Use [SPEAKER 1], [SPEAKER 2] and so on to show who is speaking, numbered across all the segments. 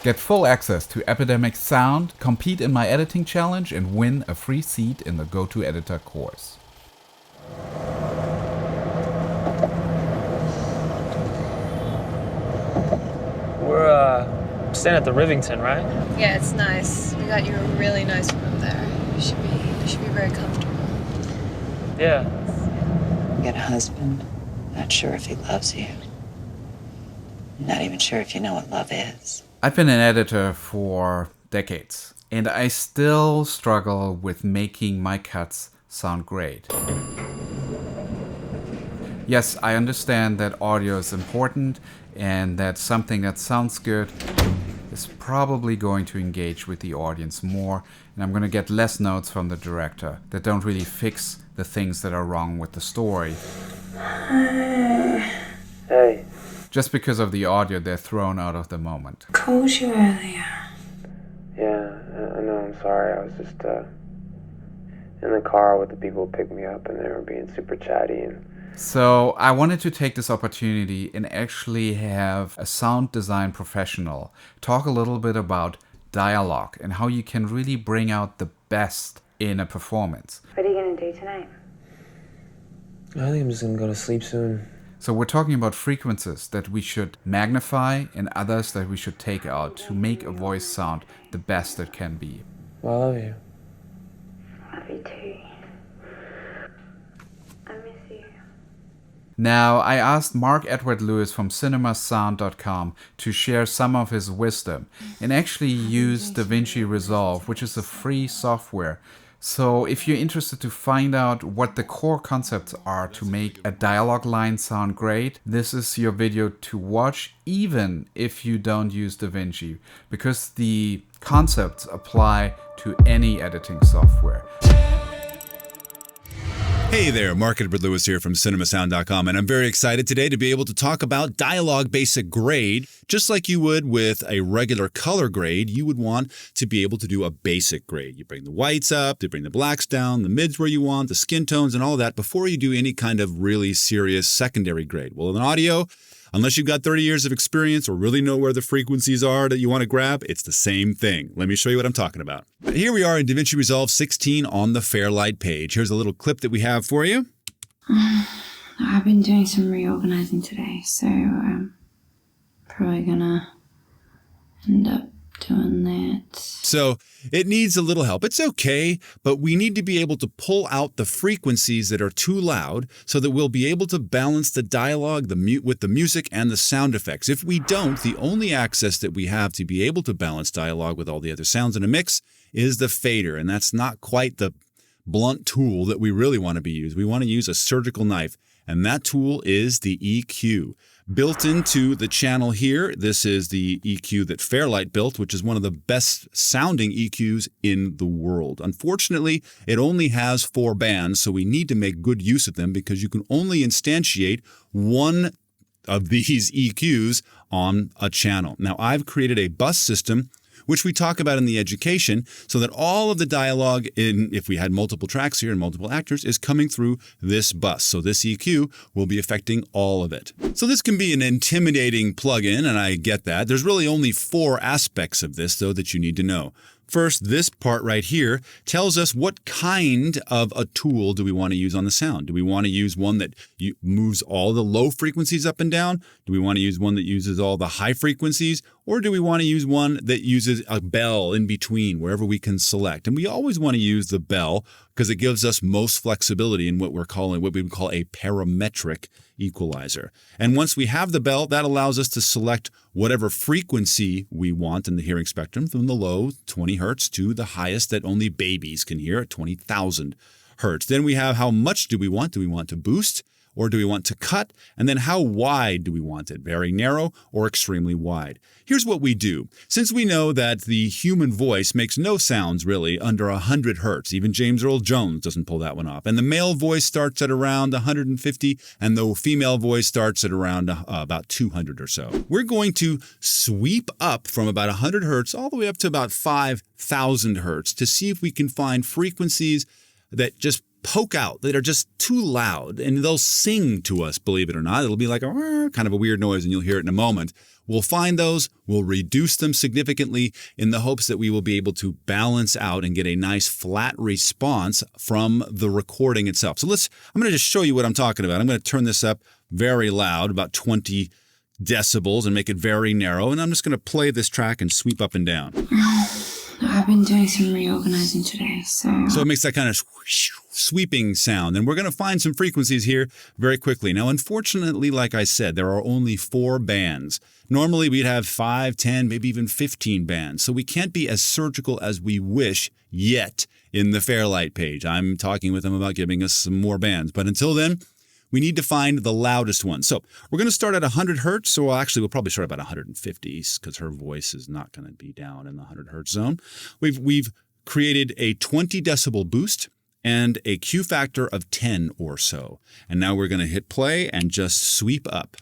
[SPEAKER 1] Get full access to Epidemic Sound, compete in my editing challenge, and win a free seat in the Go-To-Editor course.
[SPEAKER 2] We're staying at the Rivington, right?
[SPEAKER 3] Yeah, it's nice. We got you a really nice room there. You should be very comfortable.
[SPEAKER 2] Yeah.
[SPEAKER 4] You got a husband, not sure if he loves you. Not even sure if you know what love is.
[SPEAKER 1] I've been an editor for decades, and I still struggle with making my cuts sound great. Yes, I understand that audio is important and that something that sounds good is probably going to engage with the audience more, and I'm going to get less notes from the director that don't really fix the things that are wrong with the story.
[SPEAKER 2] Hey.
[SPEAKER 1] Just because of the audio, they're thrown out of the moment.
[SPEAKER 4] Called you earlier.
[SPEAKER 2] Yeah, I know, I'm sorry. I was just in the car with the people who picked me up, and they were being super chatty. And
[SPEAKER 1] So I wanted to take this opportunity and actually have a sound design professional talk a little bit about dialogue and how you can really bring out the best in a performance.
[SPEAKER 4] What are you going to do tonight?
[SPEAKER 2] I think I'm just gonna go to sleep soon.
[SPEAKER 1] So we're talking about frequencies that we should magnify and others that we should take out to make a voice sound the best it can be.
[SPEAKER 2] Well, I love you.
[SPEAKER 4] Love you too. I miss you.
[SPEAKER 1] Now, I asked Mark Edward Lewis from cinemasound.com to share some of his wisdom and actually use DaVinci Resolve, which is a free software. So if you're interested to find out what the core concepts are to make a dialogue line sound great, this is your video to watch, even if you don't use DaVinci, because the concepts apply to any editing software.
[SPEAKER 5] Hey there, Mark Edward Lewis here from cinemasound.com, and I'm very excited today to be able to talk about Dialog Basic Grade. Just like you would with a regular color grade, you would want to be able to do a basic grade. You bring the whites up, you bring the blacks down, the mids where you want, the skin tones and all of that before you do any kind of really serious secondary grade. Well, in audio, unless you've got 30 years of experience or really know where the frequencies are that you want to grab, it's the same thing. Let me show you what I'm talking about. Here we are in DaVinci Resolve 16 on the Fairlight page. Here's a little clip that we have for you.
[SPEAKER 6] I've been doing some reorganizing today, so I'm probably gonna end up doing that.
[SPEAKER 5] So it needs a little help. It's okay, but we need to be able to pull out the frequencies that are too loud so that we'll be able to balance the dialogue with the music and the sound effects. If we don't, the only access that we have to be able to balance dialogue with all the other sounds in a mix is the fader, and that's not quite the blunt tool that we really want to be used. We want to use a surgical knife, and that tool is the EQ. Built into the channel here, this is the EQ that Fairlight built, which is one of the best sounding EQs in the world. Unfortunately, it only has 4 bands, so we need to make good use of them because you can only instantiate one of these EQs on a channel. Now, I've created a bus system which we talk about in the education, so that all of the dialogue, if we had multiple tracks here and multiple actors, is coming through this bus. So this EQ will be affecting all of it. So this can be an intimidating plugin, and I get that. There's really only 4 aspects of this, though, that you need to know. First, this part right here tells us what kind of a tool do we want to use on the sound. Do we want to use one that moves all the low frequencies up and down? Do we want to use one that uses all the high frequencies? Or do we want to use one that uses a bell in between, wherever we can select? And we always want to use the bell because it gives us most flexibility in what we would call a parametric equalizer. And once we have the bell, that allows us to select whatever frequency we want in the hearing spectrum, from the low 20 hertz to the highest that only babies can hear at 20,000 hertz. Then we have how much do we want? Do we want to boost? Or do we want to cut? And then how wide do we want it? Very narrow or extremely wide? Here's what we do. Since we know that the human voice makes no sounds really under 100 hertz, even James Earl Jones doesn't pull that one off. And the male voice starts at around 150, and the female voice starts at around about 200 or so. We're going to sweep up from about 100 hertz all the way up to about 5,000 hertz to see if we can find frequencies that just poke out, that are just too loud, and they'll sing to us, believe it or not. It'll be like a kind of a weird noise, and you'll hear it in a moment. We'll find those, we'll reduce them significantly in the hopes that we will be able to balance out and get a nice flat response from the recording itself. So I'm going to just show you what I'm talking about. I'm going to turn this up very loud, about 20 decibels, and make it very narrow. And I'm just going to play this track and sweep up and down.
[SPEAKER 6] I've been doing some reorganizing today, so
[SPEAKER 5] it makes that kind of sweeping sound. And we're going to find some frequencies here very quickly. Now, unfortunately, like I said, there are only 4 bands. Normally, we'd have 5, 10, maybe even 15 bands. So we can't be as surgical as we wish yet in the Fairlight page. I'm talking with them about giving us some more bands. But until then, we need to find the loudest one. So we're going to start at 100 hertz. So we'll probably start about 150 because her voice is not going to be down in the 100 hertz zone. We've created a 20 decibel boost and a Q factor of 10 or so. And now we're going to hit play and just sweep up.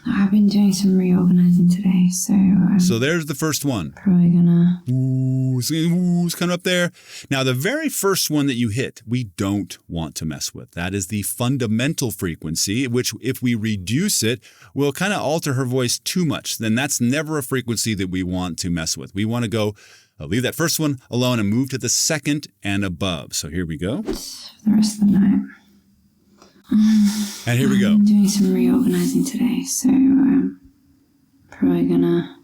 [SPEAKER 6] I've been doing some reorganizing today,
[SPEAKER 5] so there's the first one.
[SPEAKER 6] Probably gonna...
[SPEAKER 5] Ooh's coming up there. Now, the very first one that you hit, we don't want to mess with. That is the fundamental frequency, which if we reduce it, will kind of alter her voice too much. Then that's never a frequency that we want to mess with. We want to go, leave that first one alone and move to the second and above. So here we go.
[SPEAKER 6] For the rest of the night.
[SPEAKER 5] And here we go.
[SPEAKER 6] I'm doing some reorganizing today, so probably gonna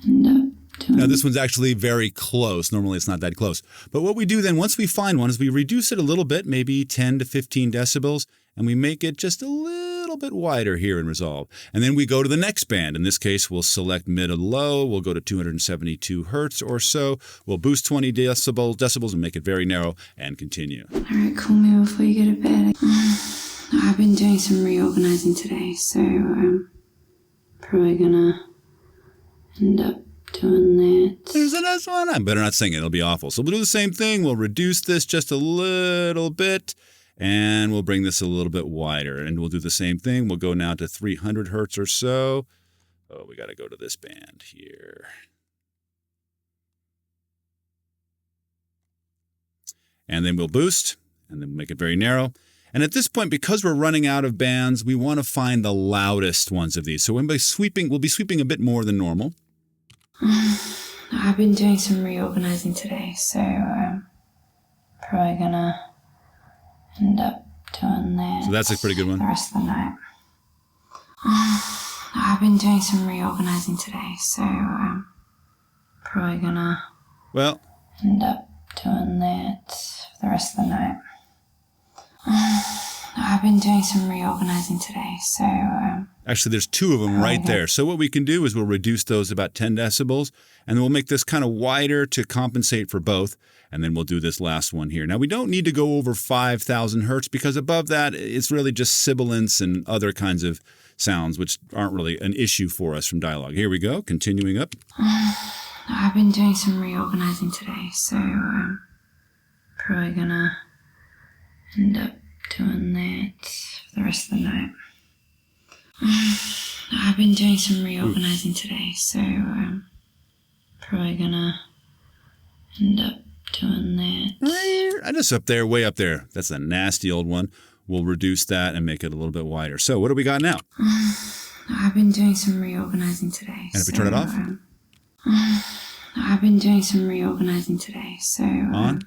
[SPEAKER 6] end up doing...
[SPEAKER 5] Now, this one's actually very close. Normally, it's not that close. But what we do then, once we find one, is we reduce it a little bit, maybe 10 to 15 decibels, and we make it just a little bit wider here in Resolve. And then we go to the next band. In this case, we'll select mid and low. We'll go to 272 hertz or so. We'll boost 20 decibels and make it very narrow and continue.
[SPEAKER 6] All right, call me before you go to bed. I've been doing some reorganizing today, so probably gonna end up doing that.
[SPEAKER 5] There's the next one. I better not sing it. It'll be awful. So we'll do the same thing. We'll reduce this just a little bit. And we'll bring this a little bit wider. And we'll do the same thing. We'll go now to 300 hertz or so. Oh, we got to go to this band here. And then we'll boost. And then we'll make it very narrow. And at this point, because we're running out of bands, we want to find the loudest ones of these. So we'll be sweeping a bit more than normal.
[SPEAKER 6] I've been doing some reorganizing today, so probably gonna end up doing that.
[SPEAKER 5] So that's a pretty good one.
[SPEAKER 6] The rest of the night. I've been doing some reorganizing today, so probably gonna end up doing that for the rest of the night. I've been doing some reorganizing today, so
[SPEAKER 5] actually, there's 2 of them right there. So what we can do is we'll reduce those about 10 decibels, and then we'll make this kind of wider to compensate for both. And then we'll do this last one here. Now, we don't need to go over 5,000 hertz because above that, it's really just sibilants and other kinds of sounds, which aren't really an issue for us from Dialog. Here we go, continuing up.
[SPEAKER 6] I've been doing some reorganizing today, so probably gonna end up doing that for the rest of the night. I've been doing some reorganizing today, so probably gonna end up doing that.
[SPEAKER 5] Just up there, way up there. That's a nasty old one. We'll reduce that and make it a little bit wider. So what do we got now?
[SPEAKER 6] I've been doing some reorganizing today.
[SPEAKER 5] And if we turn it off?
[SPEAKER 6] I've been doing some reorganizing today, so...
[SPEAKER 5] On?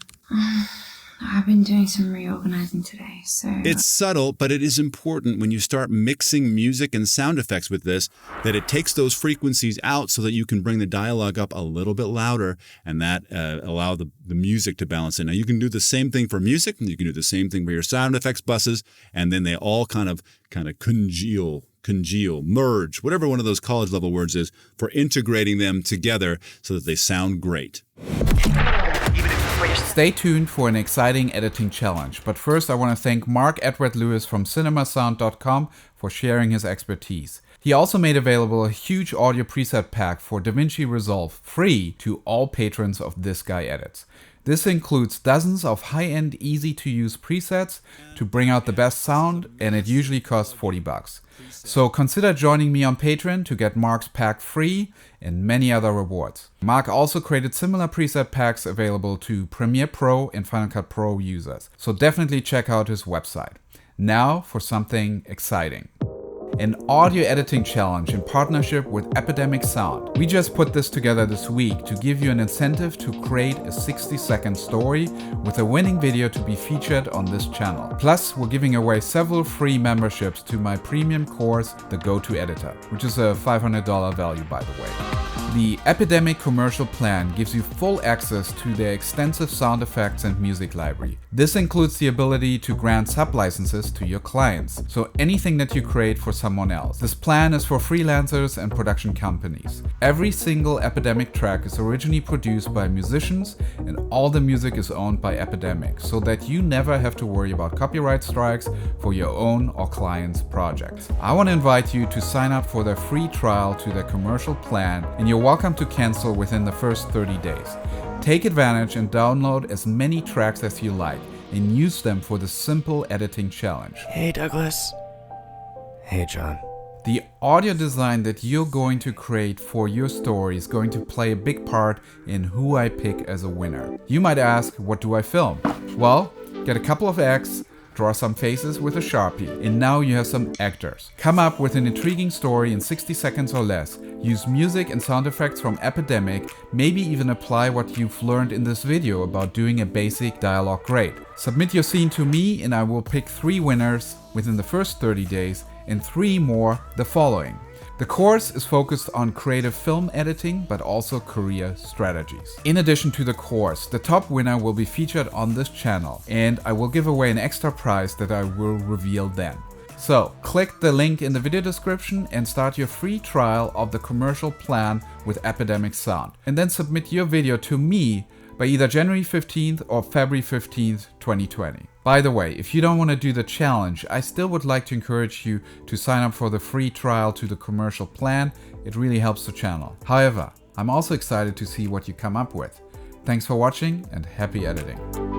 [SPEAKER 6] I've been doing some reorganizing today, so...
[SPEAKER 5] It's subtle, but it is important when you start mixing music and sound effects with this, that it takes those frequencies out so that you can bring the dialogue up a little bit louder and that allow the music to balance in. Now, you can do the same thing for music, and you can do the same thing for your sound effects buses, and then they all kind of congeal, merge, whatever one of those college level words is, for integrating them together so that they sound great.
[SPEAKER 1] Stay tuned for an exciting editing challenge. But first, I want to thank Mark Edward Lewis from cinemasound.com for sharing his expertise. He also made available a huge audio preset pack for DaVinci Resolve, free to all patrons of This Guy Edits. This includes dozens of high-end, easy-to-use presets to bring out the best sound, and it usually costs $40. So consider joining me on Patreon to get Mark's pack free and many other rewards. Mark also created similar preset packs available to Premiere Pro and Final Cut Pro users, so definitely check out his website. Now for something exciting. An audio editing challenge in partnership with Epidemic Sound. We just put this together this week to give you an incentive to create a 60-second story with a winning video to be featured on this channel. Plus, we're giving away several free memberships to my premium course, The Go-To Editor, which is a $500 value, by the way. The Epidemic commercial plan gives you full access to their extensive sound effects and music library. This includes the ability to grant sub-licenses to your clients, so anything that you create for someone else. This plan is for freelancers and production companies. Every single Epidemic track is originally produced by musicians, and all the music is owned by Epidemic, so that you never have to worry about copyright strikes for your own or clients' projects. I want to invite you to sign up for their free trial to their commercial plan, and you're welcome to cancel within the first 30 days. Take advantage and download as many tracks as you like and use them for the simple editing challenge.
[SPEAKER 7] Hey Douglas. Hey John.
[SPEAKER 1] The audio design that you're going to create for your story is going to play a big part in who I pick as a winner. You might ask, what do I film? Well, get a couple of acts, draw some faces with a Sharpie, and now you have some actors. Come up with an intriguing story in 60 seconds or less. Use music and sound effects from Epidemic, maybe even apply what you've learned in this video about doing a basic dialogue great. Submit your scene to me and I will pick 3 winners within the first 30 days and 3 more the following. The course is focused on creative film editing, but also career strategies. In addition to the course, the top winner will be featured on this channel, and I will give away an extra prize that I will reveal then. So, click the link in the video description and start your free trial of the commercial plan with Epidemic Sound. And then submit your video to me by either January 15th or February 15th, 2020. By the way, if you don't want to do the challenge, I still would like to encourage you to sign up for the free trial to the commercial plan. It really helps the channel. However, I'm also excited to see what you come up with. Thanks for watching and happy editing.